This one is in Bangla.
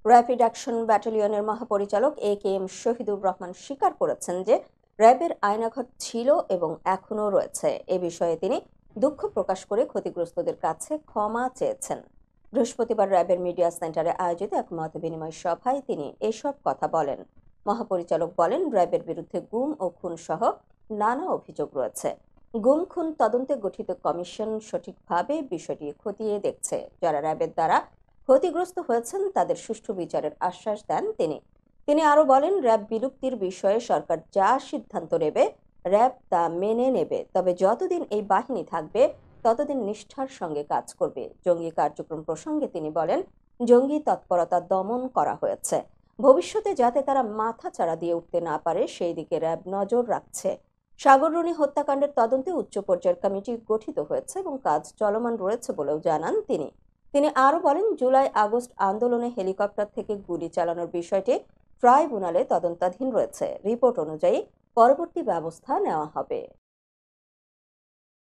র্যাপিড অ্যাকশন ব্যাটালিয়নের মহাপরিচালক এ.কে.এম. শহীদুর রহমান স্বীকার করেছেন যে র্যাবের আয়নাঘর ছিল এবং এখনও রয়েছে। এ বিষয়ে তিনি দুঃখ প্রকাশ করে ক্ষতিগ্রস্তদের কাছে ক্ষমা চেয়েছেন। বৃহস্পতিবার র্যাবের মিডিয়া সেন্টারে আয়োজিত এক মতবিনিময় সভায় তিনি এসব কথা বলেন। মহাপরিচালক বলেন, র্যাবের বিরুদ্ধে গুম ও খুন সহ নানা অভিযোগ রয়েছে। গুম খুন তদন্তে গঠিত কমিশন সঠিকভাবে বিষয়টি খতিয়ে দেখছে। যারা র্যাবের দ্বারা ক্ষতিগ্রস্ত হয়েছেন তাদের সুষ্ঠু বিচারের আশ্বাস দেন তিনি। তিনি আরো বলেন, র্যাব বিলুপ্তির বিষয়ে সরকার যা সিদ্ধান্ত নেবে র্যাব তা মেনে নেবে, তবে যতদিন এই বাহিনী থাকবে ততদিন নিষ্ঠার সঙ্গে কাজ করবে। জঙ্গি কার্যক্রম প্রসঙ্গে তিনি বলেন, জঙ্গি তৎপরতা দমন করা হয়েছে। ভবিষ্যতে যাতে তারা মাথাচাড়া দিয়ে উঠতে না পারে সেই দিকে র্যাব নজর রাখছে। সাগররুনি হত্যাকাণ্ডের তদন্তে উচ্চ পর্যায়ের কমিটি গঠিত হয়েছে এবং কাজ চলমান রয়েছে বলেও জানান তিনি। তিনি আরো বলেন, জুলাই-আগস্ট আন্দোলনে হেলিকপ্টার থেকে গুলি চালানোর বিষয়টি ট্রাইব্যুনালে তদন্তাধীন রয়েছে। রিপোর্ট অনুযায়ী পরবর্তী ব্যবস্থা নেওয়া হবে।